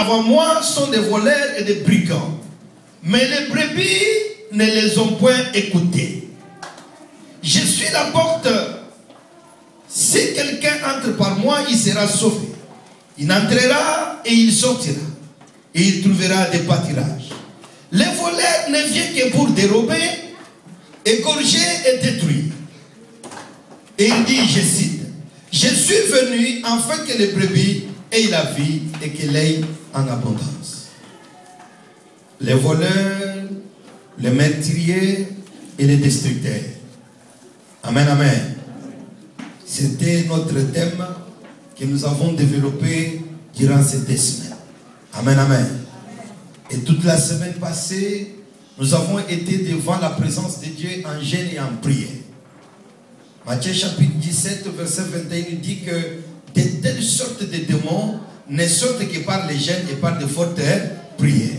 avant moi sont des voleurs et des brigands. Mais les brebis ne les ont point écoutés. Je suis la porte. Si quelqu'un entre par moi, il sera sauvé. Il entrera et il sortira. Et il trouvera des pâturages. Les voleurs ne viennent que pour dérober, égorger et détruire. Et il dit, je cite, je suis venu afin que les brebis aient la vie et qu'elle aille en abondance. Les voleurs, les meurtriers et les destructeurs. Amen, amen. C'était notre thème que nous avons développé durant ces 2 semaines. Amen, amen. Et toute la semaine passée, nous avons été devant la présence de Dieu en jeûne et en prière. Matthieu chapitre 17, verset 21 nous dit que de telles sortes de démons ne sortent que par les jeûnes et par de fortes prières.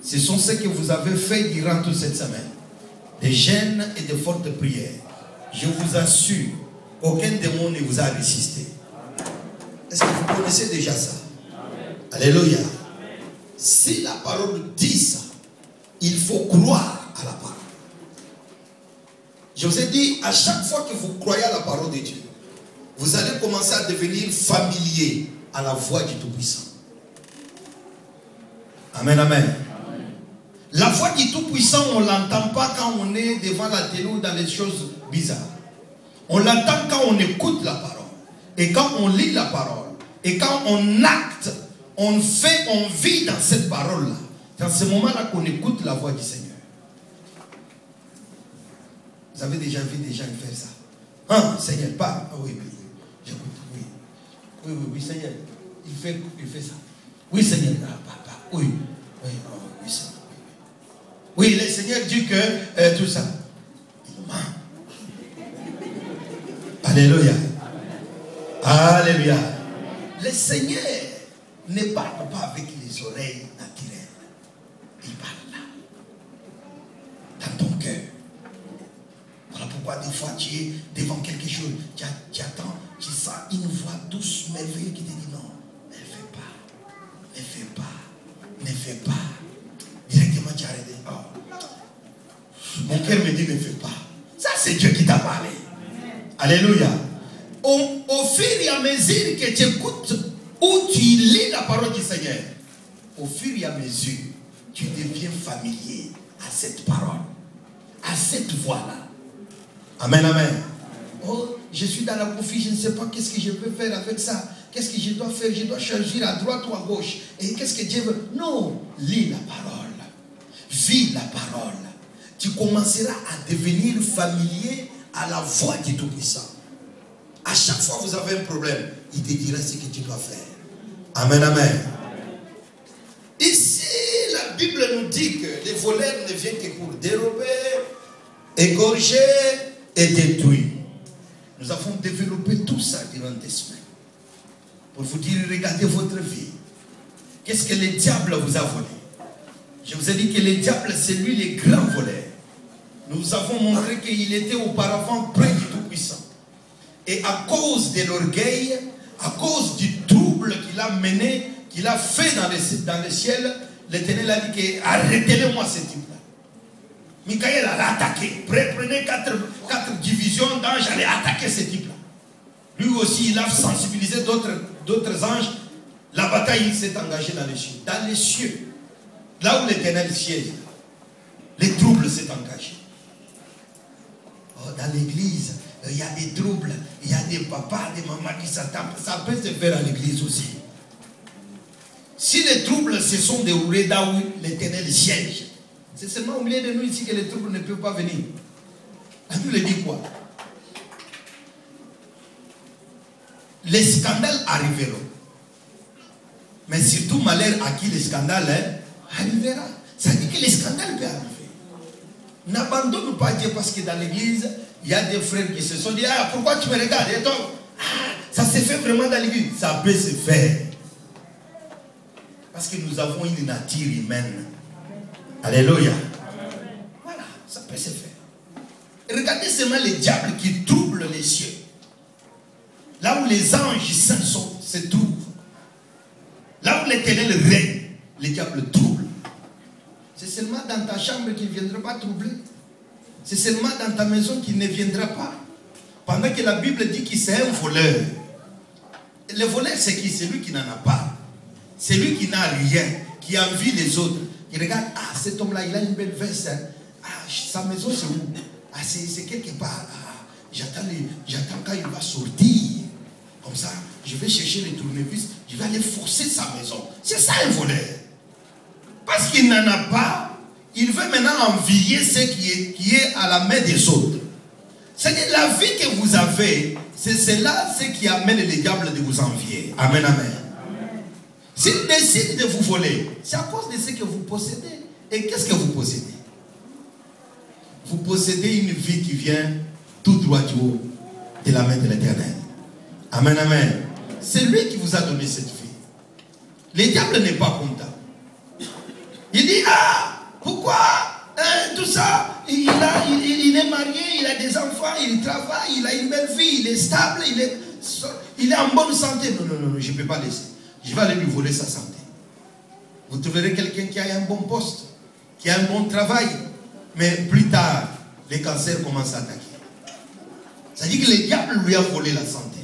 Ce sont ce que vous avez fait durant toute cette semaine. Des jeûnes et de fortes prières. Je vous assure, aucun démon ne vous a résisté. Est-ce que vous connaissez déjà ça? Amen. Alléluia. Amen. Si la parole dit ça, il faut croire à la parole. Je vous ai dit, à chaque fois que vous croyez à la parole de Dieu, vous allez commencer à devenir familier à la voix du Tout-Puissant. Amen, amen. Amen. La voix du Tout-Puissant, on ne l'entend pas quand on est devant la télé ou dans les choses bizarres. On l'entend quand on écoute la parole. Et quand on lit la parole. Et quand on acte, on fait, on vit dans cette parole-là. Dans ce moment-là qu'on écoute la voix du Seigneur. Vous avez déjà vu des gens faire ça? Hein, Seigneur, parle. Ah oui, oui, j'écoute, oui. Oui, oui, oui, Seigneur. Il fait ça. Oui, Seigneur, papa. Oui, oui, oh, oui, Seigneur. Oui, le Seigneur dit que tout ça. Il ment. Alléluia. Alléluia. Le Seigneur ne parle pas avec les oreilles naturelles. Il parle là. Dans ton cœur. Voilà pourquoi des fois tu es devant quelque chose. Tu attends, tu sens une voix douce, merveilleuse qui te dit non. Ne fais pas. Ne fais pas. Ne fais pas. Directement tu arrêtes. Oh. Mon cœur me dit ne fais pas. Ça c'est Dieu qui t'a parlé. Alléluia. Au fur et à mesure que tu écoutes ou tu lis la parole du Seigneur, au fur et à mesure, tu deviens familier à cette parole, à cette voix-là. Amen, amen. Oh, je suis dans la confusion, je ne sais pas qu'est-ce que je peux faire avec ça. Qu'est-ce que je dois faire? Je dois choisir à droite ou à gauche. Et qu'est-ce que Dieu veut? Non, lis la parole. Vis la parole. Tu commenceras à devenir familier à la voix du Tout-Puissant. À chaque fois que vous avez un problème, il te dira ce que tu dois faire. Amen, amen. Ici, la Bible nous dit que les voleurs ne viennent que pour dérober, égorger et détruire. Nous avons développé tout ça durant des semaines. Pour vous dire, regardez votre vie. Qu'est-ce que le diable vous a volé? Je vous ai dit que le diable, c'est lui le grand voleur. Nous avons montré qu'il était auparavant près du Tout-Puissant. Et à cause de l'orgueil, à cause du trouble qu'il a mené, qu'il a fait dans le ciel, l'Éternel a dit que arrêtez-le-moi ce type-là. Michael a attaqué. Prenez 4 divisions d'anges, allez attaquer ce type-là. Lui aussi, il a sensibilisé d'autres anges. La bataille s'est engagée dans les cieux. Dans les cieux, là où l'Éternel siège, les troubles s'est engagé. Oh, dans l'église, il y a des troubles, il y a des papas, des mamans qui s'attendent. Ça peut se faire à l'église aussi. Si les troubles se sont déroulés là où l'Éternel siège, c'est seulement au milieu de nous ici que les troubles ne peuvent pas venir. La Bible dit quoi? Les scandales arriveront. Mais surtout malheur à qui les scandales arrivera. Ça dit que les scandales peuvent arriver. N'abandonne pas Dieu parce que dans l'église, il y a des frères qui se sont dit, ah, pourquoi tu me regardes? Et donc, ça se fait vraiment dans l'église. Ça peut se faire. Parce que nous avons une nature humaine. Alléluia. Voilà, ça peut se faire. Regardez seulement les diables qui troublent les cieux. Là où les anges saints se trouvent. Là où l'Éternel règne. seulement dans ta chambre qu'il ne viendra pas troubler. C'est seulement dans ta maison qu'il ne viendra pas. Pendant que la Bible dit qu'il c'est un voleur. Le voleur, c'est qui? C'est lui qui n'en a pas. C'est lui qui n'a rien, qui envie les autres. Il regarde, ah, cet homme-là, il a une belle veste. Hein. Ah, sa maison, c'est où? Ah, c'est quelque part. Ah, j'attends quand il va sortir. Comme ça, je vais chercher les tournevis, je vais aller forcer sa maison. C'est ça un voleur. Parce qu'il n'en a pas, il veut maintenant envier ce qui est à la main des autres. C'est-à-dire la vie que vous avez, c'est cela ce qui amène les diables de vous envier. Amen, amen. S'ils décident de vous voler, c'est à cause de ce que vous possédez. Et qu'est-ce que vous possédez? Vous possédez une vie qui vient tout droit du haut de la main de l'Éternel. Amen, amen. C'est lui qui vous a donné cette vie. Le diable n'est pas content. Il dit, ah, pourquoi tout ça, il est marié, il a des enfants, il travaille, il a une belle vie, il est stable, il est en bonne santé. Non, non, non, je ne peux pas laisser. Je vais aller lui voler sa santé. Vous trouverez quelqu'un qui a un bon poste, qui a un bon travail, mais plus tard, les cancers commencent à attaquer. Ça dit que le diable lui a volé la santé.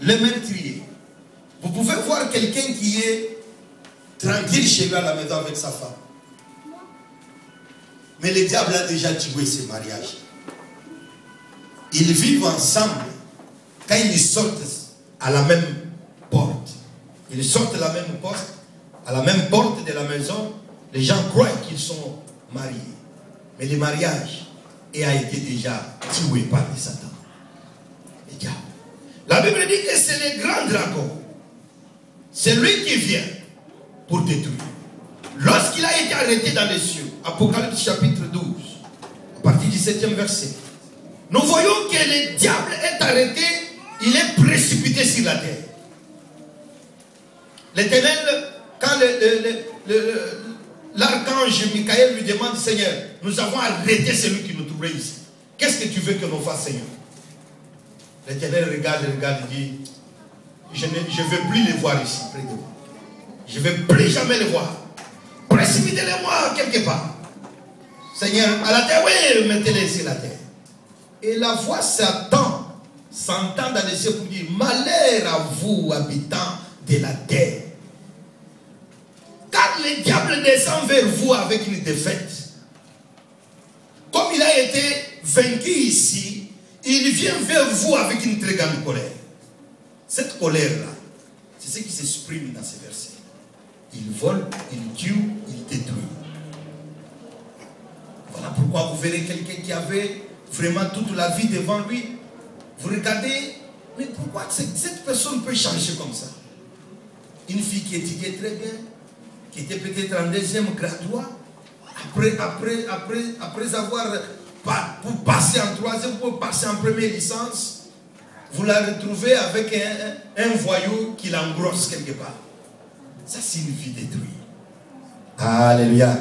Le meurtrier. Vous pouvez voir quelqu'un qui est tranquille chez lui à la maison avec sa femme. Mais le diable a déjà tué ce mariage. Ils vivent ensemble. Quand ils sortent à la même porte, ils sortent à la même porte, à la même porte de la maison, les gens croient qu'ils sont mariés. Mais le mariage a été déjà tué par les Satan. Le diable. La Bible dit que c'est le grand dragon. C'est lui qui vient pour détruire. Lorsqu'il a été arrêté dans les cieux, Apocalypse chapitre 12, à partir du 7e verset, nous voyons que le diable est arrêté, il est précipité sur la terre. L'Éternel, quand l'archange Michael lui demande, Seigneur, nous avons arrêté celui qui nous trouvait ici. Qu'est-ce que tu veux que nous fassions, Seigneur? L'Éternel regarde et dit, je ne veux plus les voir ici près de moi. Je ne veux plus jamais les voir. Précipitez-les-moi quelque part. Seigneur, à la terre, oui, mettez-les sur la terre. Et la voix Satan s'entend dans les cieux pour dire, malheur à vous, habitants de la terre. Car le diable descend vers vous avec une défaite. Comme il a été vaincu ici, il vient vers vous avec une très grande colère. Cette colère-là, c'est ce qui s'exprime dans ces versets. Il vole, il tue, il détruit. Voilà pourquoi vous verrez quelqu'un qui avait vraiment toute la vie devant lui. Vous regardez, mais pourquoi cette personne peut changer comme ça? Une fille qui étudiait très bien, qui était peut-être en deuxième graduat, après avoir pour passer en troisième, pour passer en première licence, vous la retrouvez avec un voyou qui l'engrosse quelque part. Ça, c'est une vie détruite. Alléluia.